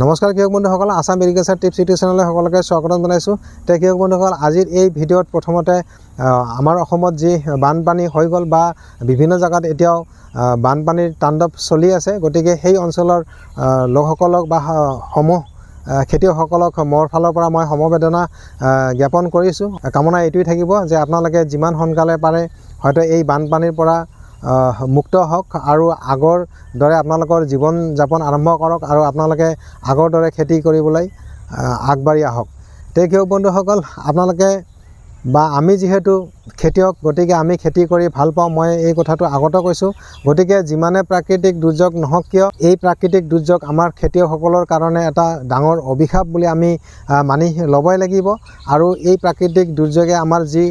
নমস্কাৰ কৃষক বন্ধুসকল, আসাম এগ্ৰিকালচাৰ টিপছ ইউটিউব চেনেললৈ সকলোকে স্বাগতম জনাইছোঁ। কৃষক বন্ধুসকল, আজিৰ এই ভিডিঅ'ত প্ৰথমতে আমাৰ অসমত যি বানপানী হৈ গ'ল বা বিভিন্ন জায়গাত এতিয়াও বানপানীৰ তাণ্ডৱ চলি আছে, গতিকে সেই অঞ্চলৰ লোকসকলক বা খেতিয়কসকলক মোৰ ফালৰ পৰা মই সমবেদনা জ্ঞাপন কৰিছোঁ। কামনা এইটোৱেই থাকিব যে আপোনালোকে যিমান সোনকালে পাৰে হয়তো এই বানপানীৰ পৰা মুক্ত হওক আৰু আগৰ দৰে আপোনালোকৰ জীৱন যাপন আৰম্ভ কৰক আৰু আপোনালোকে আগৰ দৰে খেতি কৰিবলৈ আগবাঢ়ি আহক। কৃষক বন্ধুসকল, আপোনালোকে বা আমি যিহেতু খেতিয়ক, গতিকে আমি খেতি কৰি ভাল পাওঁ, মই এই কথাটো আগতে কৈছোঁ। গতিকে যিমানে প্ৰাকৃতিক দুৰ্যোগ নহওক কিয়, এই প্ৰাকৃতিক দুৰ্যোগ আমাৰ খেতিয়কসকলৰ কাৰণে এটা ডাঙৰ অভিশাপ বুলি আমি মানি ল'বই লাগিব। আৰু এই প্ৰাকৃতিক দুৰ্যোগে আমাৰ যি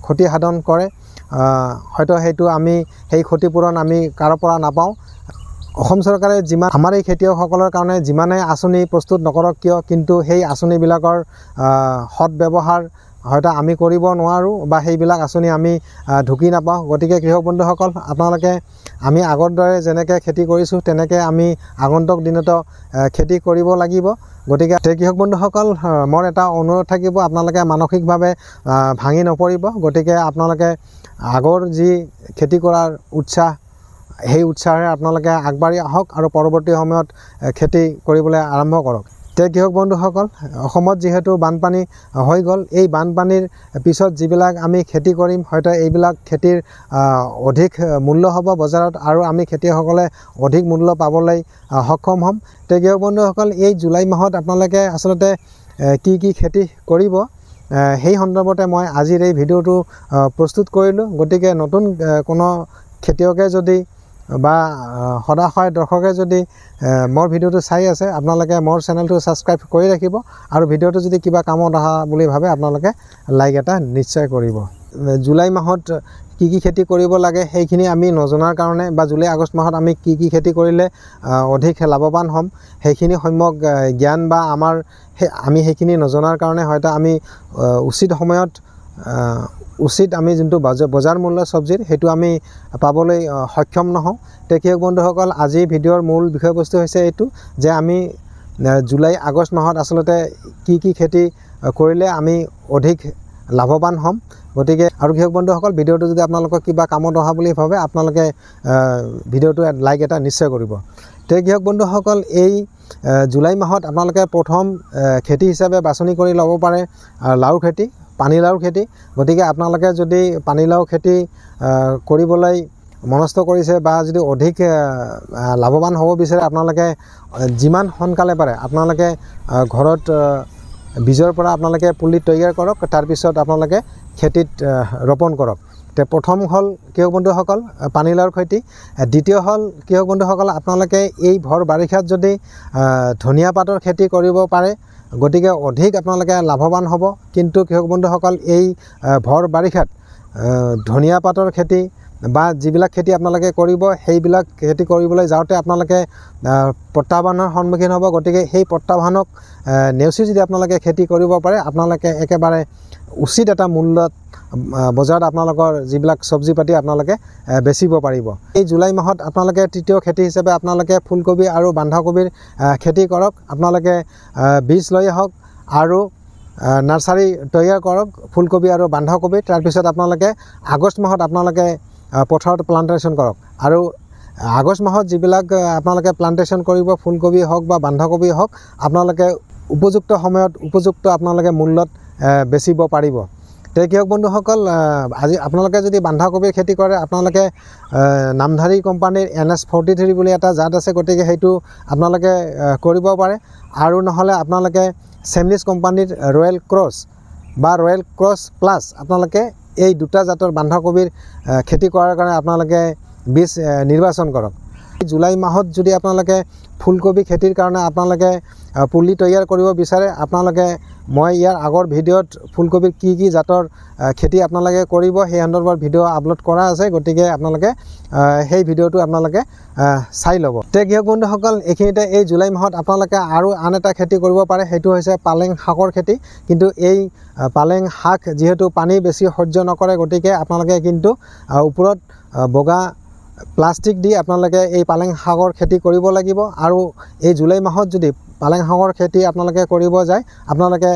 ক্ষতি সাধন কৰে, হয়তো সেইটো আমি সেই ক্ষতিপূৰণ আমি কাৰো পৰা নাপাওঁ। অসম চৰকাৰে যিমান আমাৰ এই খেতিয়কসকলৰ কাৰণে যিমানে আঁচনি প্ৰস্তুত নকৰক কিয়, কিন্তু সেই আঁচনিবিলাকৰ সৎ ব্যৱহাৰ হয়তো আমি কৰিব নোৱাৰোঁ বা সেইবিলাক আঁচনি আমি ঢুকি নাপাওঁ। গতিকে কৃষক বন্ধুসকল, আপোনালোকে আমি আগৰ দৰে যেনেকৈ খেতি কৰিছোঁ তেনেকৈ আমি আগন্তুক দিনতো খেতি কৰিব লাগিব। গতিকে কৃষক বন্ধুসকল, মোৰ এটা অনুৰোধ থাকিব, আপোনালোকে মানসিকভাৱে ভাঙি নপৰিব। গতিকে আপোনালোকে আগৰ যি খেতি কৰাৰ উৎসাহ, সেই উৎসাহেৰে আপোনালোকে আগবাঢ়ি আহক আৰু পৰৱৰ্তী সময়ত খেতি কৰিবলৈ আৰম্ভ কৰক। কৃষক বন্ধুসকল, অসমত যিহেতু বানপানী হৈ গ'ল, এই বানপানীৰ পিছত যিবিলাক আমি খেতি কৰিম, হয়তো এইবিলাক খেতিৰ অধিক মূল্য হ'ব বজাৰত আৰু আমি খেতিয়কসকলে অধিক মূল্য পাবলৈ সক্ষম হ'ম। কৃষক বন্ধুসকল, এই জুলাই মাহত আপোনালোকে আচলতে কি কি খেতি কৰিব, সেই সন্দৰ্ভতে মই আজিৰ এই ভিডিঅ'টো প্ৰস্তুত কৰিলোঁ। গতিকে নতুন কোনো খেতিয়কে যদি বা সদাশয় দৰ্শকে যদি মোৰ ভিডিঅ'টো চাই আছে, আপোনালোকে মোৰ চেনেলটো ছাবস্ক্ৰাইব কৰি ৰাখিব আৰু ভিডিঅ'টো যদি কিবা কামত অহা বুলি ভাবে আপোনালোকে লাইক এটা নিশ্চয় কৰিব। জুলাই মাহত কি কি খেতি কৰিব লাগে সেইখিনি আমি নজনাৰ কাৰণে বা জুলাই আগষ্ট মাহত আমি কি কি খেতি কৰিলে অধিক লাভৱান হ'ম, সেইখিনি সম্যক জ্ঞান বা আমি সেইখিনি নজনাৰ কাৰণে হয়তো আমি উচিত সময়ত উচিত আমি যোনটো বজাৰ মূল্য চব্জিৰ সেইটো আমি পাবলৈ সক্ষম নহওঁ। কৃষক বন্ধুসকল, আজিৰ ভিডিঅ'ৰ মূল বিষয়বস্তু হৈছে এইটো যে আমি জুলাই আগষ্ট মাহত আচলতে কি কি খেতি কৰিলে আমি অধিক লাভৱান হ'ম। গতিকে আৰু কৃষক বন্ধুসকল, ভিডিঅ'টো যদি আপোনালোকক কিবা কামত অহা বুলি ভাবে আপোনালোকে ভিডিঅ'টো লাইক এটা নিশ্চয় কৰিব। কৃষক বন্ধুসকল, এই জুলাই মাহত আপোনালোকে প্ৰথম খেতি হিচাপে বাছনি কৰি ল'ব পাৰে লাওৰ খেতি, পানীলাওৰ খেতি। গতিকে আপোনালোকে যদি পানীলাও খেতি কৰিবলৈ মনস্থ কৰিছে বা যদি অধিক লাভৱান হ'ব বিচাৰে, আপোনালোকে যিমান সোনকালে পাৰে আপোনালোকে ঘৰত বীজৰ পৰা আপোনালোকে পুলি তৈয়াৰ কৰক, তাৰপিছত আপোনালোকে খেতিত ৰোপণ কৰক। প্ৰথম হ'ল কৃষক বন্ধুসকল পানীলাওৰ খেতি। দ্বিতীয় হ'ল কৃষক বন্ধুসকল, আপোনালোকে এই ভৰ বাৰিষাত যদি ধনিয়া পাতৰ খেতি কৰিব পাৰে, গতিকে অধিক আপোনালোকে লাভৱান হ'ব। কিন্তু কৃষক বন্ধুসকল, এই ভৰ বাৰিষাত ধনিয়া পাতৰ খেতি বা যিবিলাক খেতি আপোনালোকে কৰিব, সেইবিলাক খেতি কৰিবলৈ যাওঁতে আপোনালোকে প্ৰত্যাহ্বানৰ সন্মুখীন হ'ব। গতিকে সেই প্ৰত্যাহ্বানক নেওচি যদি আপোনালোকে খেতি কৰিব পাৰে, আপোনালোকে একেবাৰে উচিত এটা মূল্যত বজাৰত আপোনালোকৰ যিবিলাক চব্জি পাতি আপোনালোকে বেচিব পাৰিব। এই জুলাই মাহত আপোনালোকে তৃতীয় খেতি হিচাপে আপোনালোকে ফুলকবি আৰু বন্ধাকবিৰ খেতি কৰক। আপোনালোকে বীজ লৈ আহক আৰু নাৰ্চাৰী তৈয়াৰ কৰক ফুলকবি আৰু বন্ধাকবি। তাৰপিছত আপোনালোকে আগষ্ট মাহত আপোনালোকে পথাৰত প্লান্টেশ্যন কৰক। আৰু আগষ্ট মাহত যিবিলাক আপোনালোকে প্লান্টেশ্যন কৰিব, ফুলকবি হওক বা বন্ধাকবি হওক, আপোনালোকে উপযুক্ত সময়ত উপযুক্ত আপোনালোকে মূল্যত বেচিব পাৰিব। কৃষক বন্ধুসকল, আজি আপোনালোকে যদি বন্ধাকবিৰ খেতি কৰে, আপোনালোকে নামধাৰী কোম্পানীৰ NS43 বুলি এটা জাত আছে, গতিকে সেইটো আপোনালোকে কৰিব পাৰে। আৰু নহ'লে আপোনালোকে চেমলিছ কোম্পানীৰ ৰয়েল ক্ৰছ বা ৰয়েল ক্ৰছ প্লাছ, আপোনালোকে এই দুটা জাতৰ বন্ধাকবিৰ খেতি কৰাৰ কাৰণে আপোনালোকে বীজ নিৰ্বাচন কৰক। জুলাই মাহত যদি আপোনালোকে ফুলকবি খেতিৰ কাৰণে আপোনালোকে পুলি তৈয়াৰ কৰিব বিচাৰে, আপোনালোকে মই ইয়াৰ আগৰ ভিডিঅ'ত ফুলকবিৰ কি কি জাতৰ খেতি আপোনালোকে কৰিব সেই সন্দৰ্ভত ভিডিঅ' আপলোড কৰা আছে। গতিকে আপোনালোকে সেই ভিডিঅ'টো আপোনালোকে চাই ল'ব। কৃষক বন্ধুসকল, এইখিনিতে এই জুলাই মাহত আপোনালোকে আৰু আন এটা খেতি কৰিব পাৰে, সেইটো হৈছে পালেং শাকৰ খেতি। কিন্তু এই পালেং শাক যিহেতু পানী বেছি সহ্য নকৰে, গতিকে আপোনালোকে কিন্তু ওপৰত বগা প্লাষ্টিক দি আপোনালোকে এই পালেং শাকৰ খেতি কৰিব লাগিব। আৰু এই জুলাই মাহত যদি পালেং শাকৰ খেতি আপোনালোকে কৰিব যায় আপোনালোকে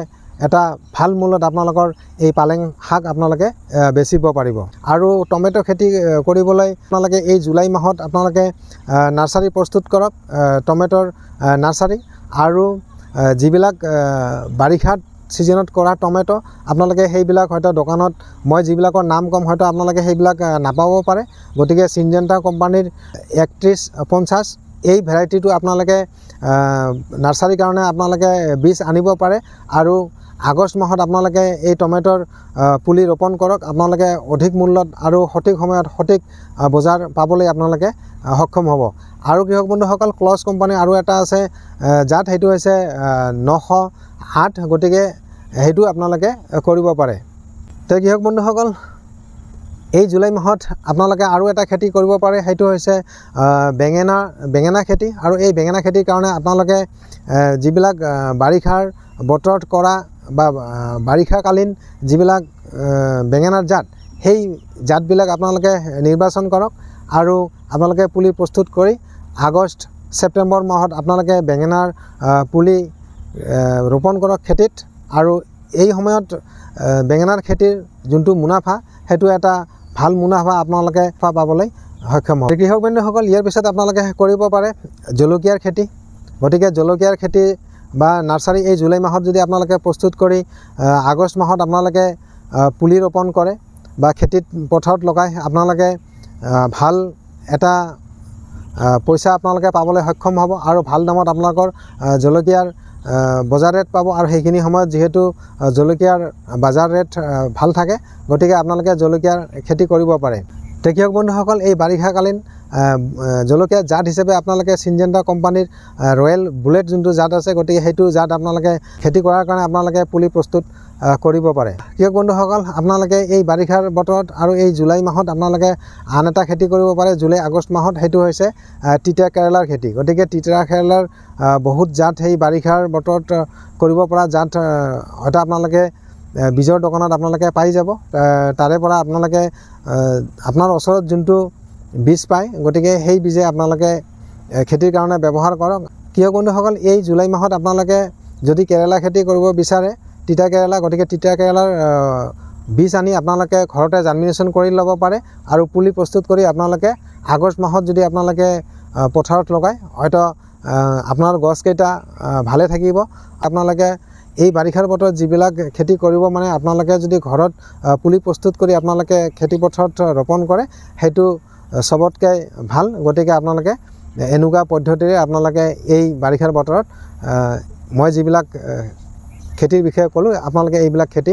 এটা ভাল মূল্যত আপোনালোকৰ এই পালেং শাক আপোনালোকে বেচিব পাৰিব আৰু টমেটো খেতি কৰিবলৈ আপোনালোকে এই জুলাই মাহত আপোনালোকে নাৰ্সাৰী প্ৰস্তুত কৰক টমেটোৰ নাৰ্সাৰী আৰু যিবিলাক বাৰিষাত সিজনত কৰা টমেটো আপোনালোকে সেইবিলাক হয়তো দোকানত মই যিবিলাকৰ নাম কম হয়তো আপোনালোকে সেইবিলাক নাপাব পাৰে গতিকে সিনজেন্টা কোম্পানীৰ 3150 এই ভেৰাইটিটো আপোনালোকে নাৰ্সাৰীৰ কাৰণে আপোনালোকে বীজ আনিব পাৰে আৰু আগষ্ট মাহত আপোনালোকে এই টমেটোৰ পুলি ৰোপণ কৰক আপোনালোকে অধিক মূল্যত আৰু সঠিক সময়ত সঠিক বজাৰ পাবলৈ আপোনালোকে সক্ষম হ'ব আৰু কৃষক বন্ধুসকল ক্লজ কোম্পানী আৰু এটা আছে জাত সেইটো হৈছে 908 গতিকে সেইটো আপোনালোকে কৰিব পাৰে তে কৃষক বন্ধুসকল এই জুলাই মাহত আপোনালোকে আৰু এটা খেতি কৰিব পাৰে সেইটো হৈছে বেঙেনা খেতি আৰু এই বেঙেনা খেতিৰ কাৰণে আপোনালোকে যিবিলাক বাৰিষাৰ বতৰত কৰা বা বাৰিষাকালীন যিবিলাক বেঙেনাৰ জাত সেই জাতবিলাক আপোনালোকে নিৰ্বাচন কৰক আৰু আপোনালোকে পুলি প্ৰস্তুত কৰি আগষ্ট ছেপ্টেম্বৰ মাহত আপোনালোকে বেঙেনাৰ পুলি ৰোপণ কৰক খেতিত আৰু এই সময়ত বেঙেনাৰ খেতিৰ যোনটো মুনাফা সেইটো এটা ভাল মুনাফা আপোনালোকে পাবলৈ সক্ষম হ'ব কৃষক বন্ধুসকল ইয়াৰ পিছত আপোনালোকে কৰিব পাৰে জলকীয়াৰ খেতি গতিকে জলকীয়াৰ খেতি বা নাৰ্সাৰী এই জুলাই মাহত যদি আপোনালোকে প্ৰস্তুত কৰি আগষ্ট মাহত আপোনালোকে পুলি ৰোপণ কৰে বা খেতিত পথাৰত লগাই আপোনালোকে ভাল এটা পইচা আপোনালোকে পাবলৈ সক্ষম হ'ব আৰু ভাল দামত আপোনালোকৰ জলকীয়াৰ বজাৰ ৰেট পাব আৰু সেইখিনি সময়ত যেহেতু জলকীয়াৰ বজাৰ ৰেট ভাল থাকে গতিকে আপোনালোকে জলকীয়াৰ খেতি কৰিব পাৰে তে কৃষক বন্ধুসকল এই বাৰিষাকালীন জলকীয়া জাত হিচাপে আপোনালোকে সিনজেন্টা কোম্পানীৰ ৰয়েল বুলেট যোনটো জাত আছে গতিকে সেইটো জাত আপোনালোকে খেতি কৰাৰ কাৰণে আপোনালোকে পুলি প্ৰস্তুত কৰিব পাৰে কৃষক বন্ধুসকল আপোনালোকে এই বাৰিষাৰ বতৰত আৰু এই জুলাই মাহত আপোনালোকে আন এটা খেতি কৰিব পাৰে জুলাই আগষ্ট মাহত সেইটো হৈছে তিতা কেৰেলাৰ খেতি গতিকে তিতা কেৰেলাৰ বহুত জাত সেই বাৰিষাৰ বতৰত কৰিব পৰা জাত হয়তো আপোনালোকে বীজৰ দোকানত আপোনালোকে পাই যাব তাৰে পৰা আপোনালোকে আপোনাৰ ওচৰত যোনটো বীজ পায় গতিকে সেই বীজে আপোনালোকে খেতিৰ কাৰণে ব্যৱহাৰ কৰক কৃষক বন্ধুসকল এই জুলাই মাহত আপোনালোকে যদি কেৰেলা খেতি কৰিব বিচাৰে তিতা কেৰেলা গতিকে তিতা কেৰেলাৰ বীজ আনি আপোনালোকে ঘৰতে জাৰ্মিনেশ্যন কৰি ল'ব পাৰে আৰু পুলি প্ৰস্তুত কৰি আপোনালোকে আগষ্ট মাহত যদি আপোনালোকে পথাৰত লগায় হয়তো আপোনাৰ গছকেইটা ভালে থাকিব আপোনালোকে এই বাৰিষাৰ বতৰত যিবিলাক খেতি কৰিব মানে আপোনালোকে যদি ঘৰত পুলি প্ৰস্তুত কৰি আপোনালোকে খেতি পথাৰত ৰোপণ কৰে সেইটো সবতকৈ ভাল গতিকে আপোনালোকে এনেকুৱা পদ্ধতিৰে আপোনালোকে এই বাৰিষাৰ বতৰত মই যিবিলাক খেতিৰ বিষয়ে ক'লোঁ আপোনালোকে এইবিলাক খেতি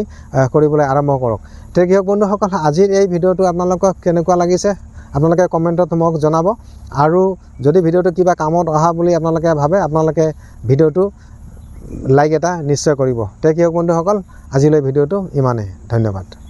কৰিবলৈ আৰম্ভ কৰক তে কৃষক বন্ধুসকল আজিৰ এই ভিডিঅ'টো আপোনালোকক কেনেকুৱা লাগিছে আপোনালোকে কমেণ্টত মোক জনাব আৰু যদি ভিডিঅ'টো কিবা কামত অহা বুলি আপোনালোকে ভাবে আপোনালোকে ভিডিঅ'টো লাইক এটা নিশ্চয় কৰিব তে কৃষক বন্ধুসকল আজিলৈ ভিডিঅ'টো ইমানেই ধন্যবাদ